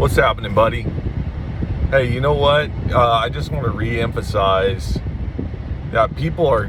What's happening, buddy? Hey, you know what? I just want to re-emphasize that people are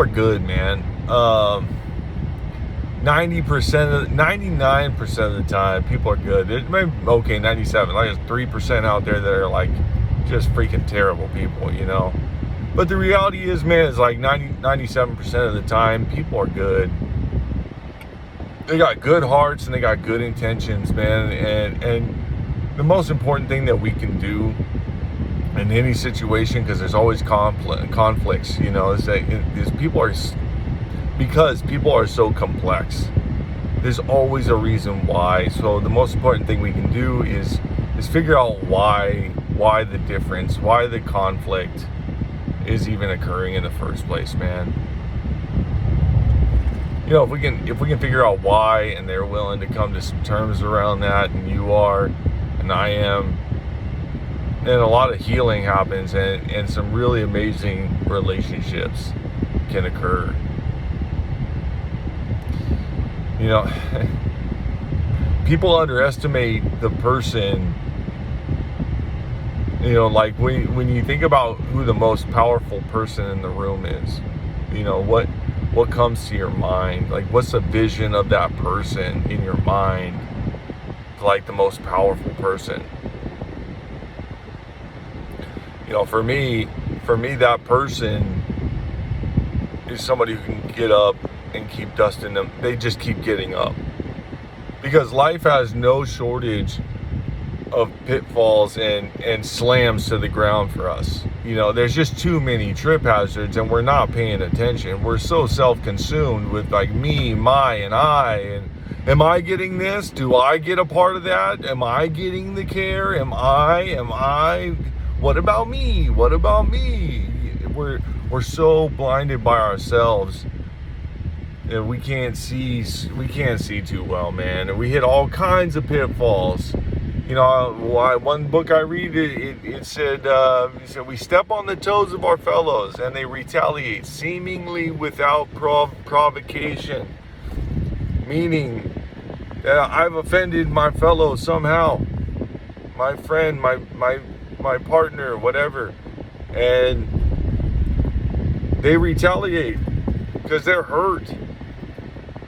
good, man. 99% of the time, people are good. There's maybe, okay, 97. Like there's 3% out there that are like just freaking terrible people, you know. But the reality is, man, it's like 97% of the time, people are good. They got good hearts and they got good intentions, man. And the most important thing that we can do in any situation, because there's always conflicts, you know, is because people are so complex. There's always a reason why. So the most important thing we can do is figure out why the difference, why the conflict is even occurring in the first place, man. You know, if we can figure out why, and they're willing to come to some terms around that, and you are, and I am, and a lot of healing happens, and some really amazing relationships can occur. You know, people underestimate the person. You know, like when you think about who the most powerful person in the room is, you know, what comes to your mind? Like, what's the vision of that person in your mind? Like the most powerful person. You know, for me, that person is somebody who can get up and keep dusting them. They just keep getting up. Because life has no shortage of pitfalls and slams to the ground for us. You know, there's just too many trip hazards, and we're not paying attention. We're so self-consumed with like me, my, and I, and am I getting this? Do I get a part of that? Am I getting the care? Am I? What about me? What about me? We're so blinded by ourselves that we can't see too well, man. And we hit all kinds of pitfalls. You know, one book I read, it said we step on the toes of our fellows and they retaliate seemingly without provocation. Meaning that I've offended my fellow somehow, my friend, my partner, whatever, and they retaliate because they're hurt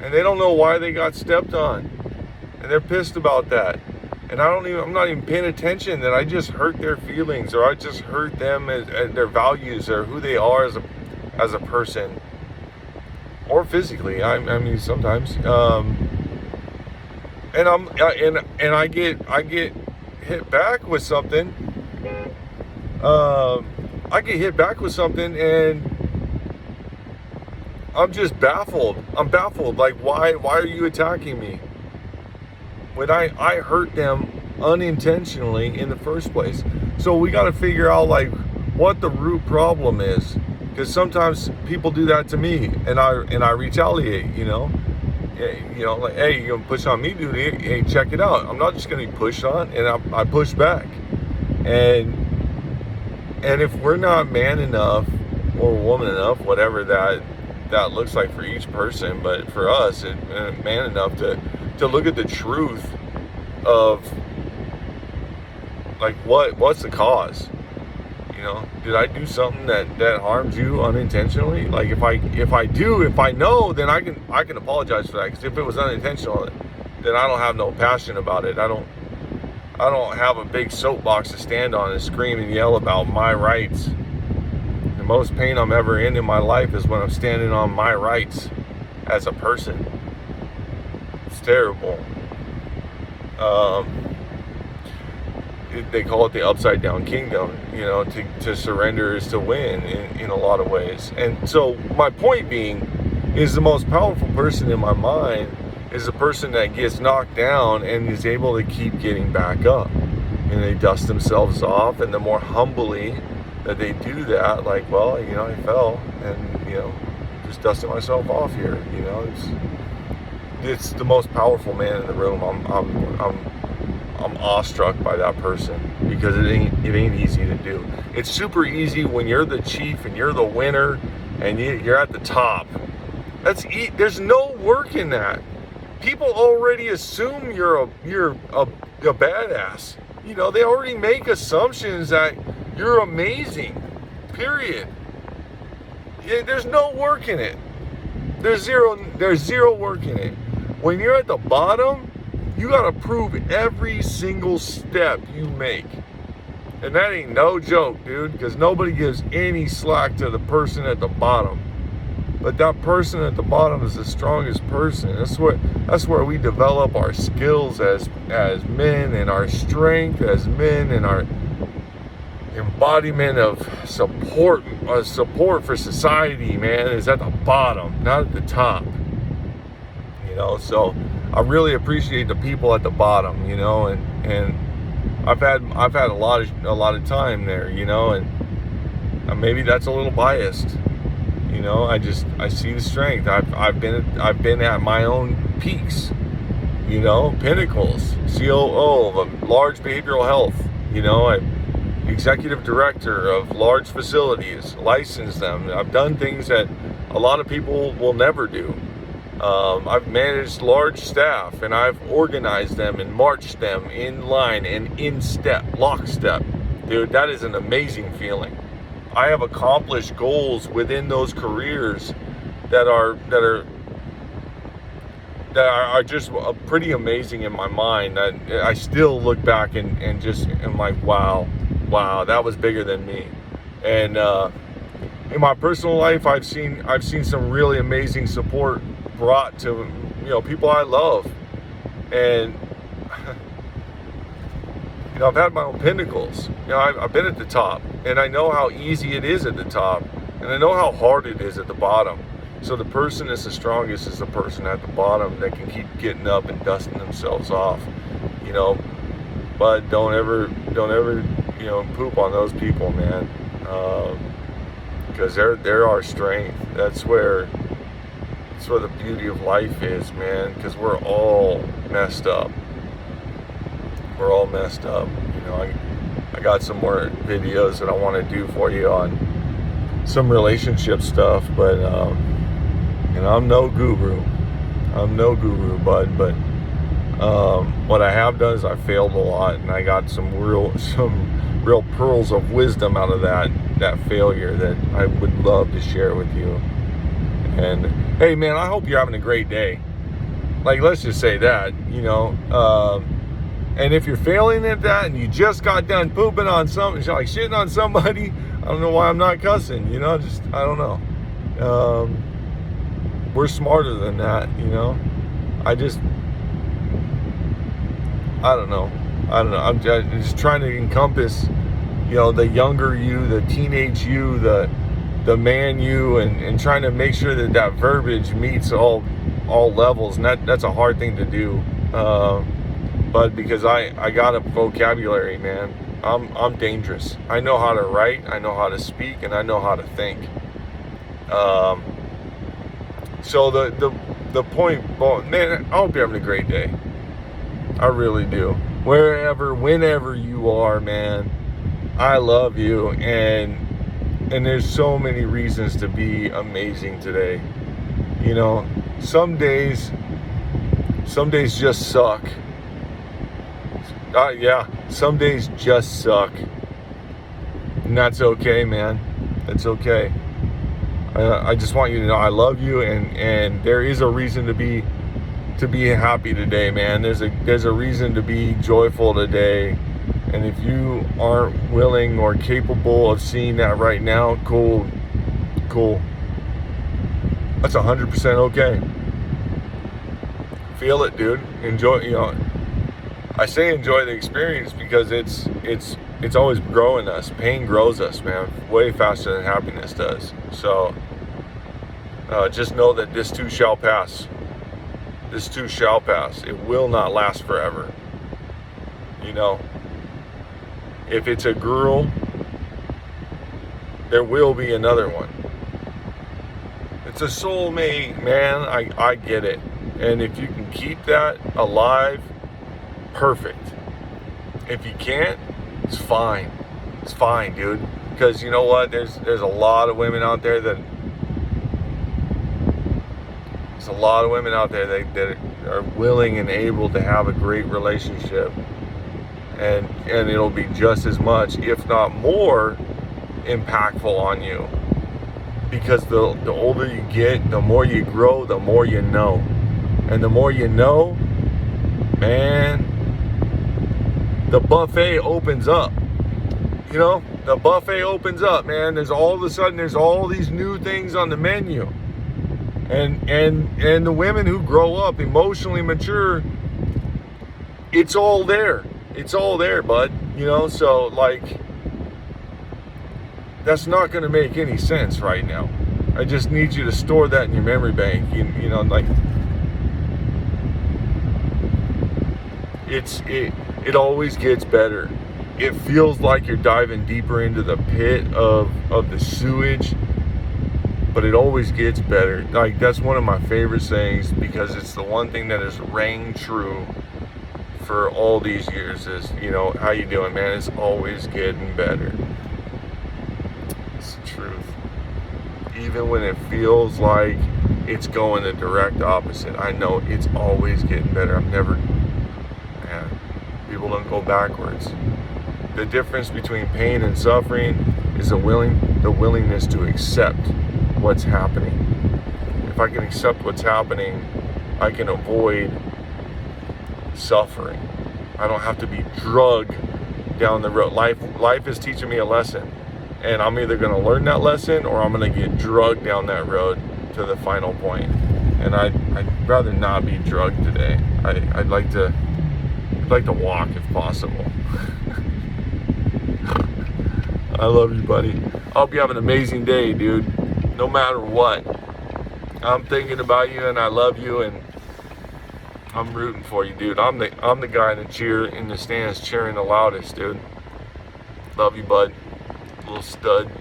and they don't know why they got stepped on, and they're pissed about that. And I'm not even paying attention that I just hurt their feelings, or I just hurt them as their values, or who they are as a person, or physically. I mean, sometimes. And I get hit back with something. I get hit back with something, and I'm just baffled. I'm baffled. Like, why are you attacking me? When I hurt them unintentionally in the first place. So we got to figure out like what the root problem is, because sometimes people do that to me, and I retaliate. You know, like, hey, you're gonna push on me, dude? Hey, check it out. I'm not just gonna be pushed on, and I push back. And if we're not man enough or woman enough, whatever that looks like for each person, but for us, man enough to look at the truth of like what's the cause. You know, did I do something that harmed you unintentionally? Like if I know, then I can apologize for that, because if it was unintentional, then I don't have no passion about it. I don't have a big soapbox to stand on and scream and yell about my rights. The most pain I'm ever in my life is when I'm standing on my rights as a person. It's terrible. They call it the upside down kingdom. You know, to surrender is to win in a lot of ways. And so my point being is the most powerful person in my mind is the person that gets knocked down and is able to keep getting back up. And they dust themselves off, and the more humbly that they do that, like, well, you know, I fell, and, you know, just dusted myself off here. You know, it's the most powerful man in the room. I'm awestruck by that person, because it ain't easy to do. It's super easy when you're the chief and you're the winner and you're at the top. There's no work in that. People already assume you're a badass. they already make assumptions that you're amazing, period. There's no work in it. There's zero work in it. When you're at the bottom, you got to prove every single step you make. And that ain't no joke, dude, because nobody gives any slack to the person at the bottom. But that person at the bottom is the strongest person. That's where we develop our skills as men, and our strength as men, and our embodiment of support for society, man, is at the bottom, not at the top. So I really appreciate the people at the bottom, and I've had a lot of time there, and maybe that's a little biased. I see the strength. I've been at my own peaks, pinnacles. COO of a large behavioral health. I'm executive director of large facilities, licensed them. I've done things that a lot of people will never do. I've managed large staff, and I've organized them and marched them in line and in lockstep. Dude, that is an amazing feeling. I have accomplished goals within those careers that are just pretty amazing in my mind. I still look back and just am like, wow, that was bigger than me. And in my personal life, I've seen some really amazing support brought to people I love, and I've had my own pinnacles. I've been at the top, and I know how easy it is at the top, and I know how hard it is at the bottom. So the person that's the strongest is the person at the bottom that can keep getting up and dusting themselves off. But don't ever poop on those people, man, because they're our strength. That's where the beauty of life is, man, because we're all messed up. I got some more videos that I want to do for you on some relationship stuff, but I'm no guru, bud, but what I have done is I failed a lot, and I got some real pearls of wisdom out of that failure that I would love to share with you. And hey, man, I hope you're having a great day. Like, let's just say that, and if you're failing at that and you just got done pooping on something, like shitting on somebody, I don't know why I'm not cussing, I don't know. We're smarter than that, I don't know. I'm just trying to encompass, the younger you, the teenage you, the man you, and trying to make sure that verbiage meets all levels, and that's a hard thing to do. But because I got a vocabulary, man, I'm dangerous. I know how to write, I know how to speak, and I know how to think. So the point, man, I hope you're having a great day. I really do. Whenever you are, man, I love you, and there's so many reasons to be amazing today. Some days just suck. Some days just suck, and that's okay, man. That's okay. I just want you to know I love you, and there is a reason to be happy today, man. There's a reason to be joyful today, and if you aren't willing or capable of seeing that right now, cool. That's 100% okay. Feel it, dude. Enjoy. I say enjoy the experience because it's always growing us. Pain grows us, man, way faster than happiness does. So just know that this too shall pass. This too shall pass. It will not last forever. If it's a girl, there will be another one. It's a soulmate, man. I get it. And if you can keep that alive, perfect. If you can't, it's fine. It's fine, dude. Because you know what? There's a lot of women out there that are willing and able to have a great relationship. and it'll be just as much, if not more, impactful on you. Because the older you get, the more you grow, the more you know. And the more you know, man, the buffet opens up. You know, the buffet opens up, man. There's all of a sudden, there's all these new things on the menu. And the women who grow up emotionally mature, it's all there. It's all there, bud. You know, so like, that's not going to make any sense right now. I just need you to store that in your memory bank. You know, like, it always gets better. It feels like you're diving deeper into the pit of the sewage, but it always gets better. Like, that's one of my favorite sayings, because it's the one thing that has rang true for all these years is, you know, how you doing, man? It's always getting better. It's the truth. Even when it feels like it's going the direct opposite, I know it's always getting better. Man, people don't go backwards. The difference between pain and suffering is the willingness to accept what's happening. If I can accept what's happening, I can avoid suffering. I don't have to be drugged down the road. Life is teaching me a lesson, and I'm either going to learn that lesson or I'm going to get drugged down that road to the final point. And I'd rather not be drugged today. I'd like to walk if possible. I love you, buddy. I hope you have an amazing day, dude. No matter what, I'm thinking about you, and I love you, and I'm rooting for you, dude. I'm the guy in the stands cheering the loudest, dude. Love you, bud. Little stud.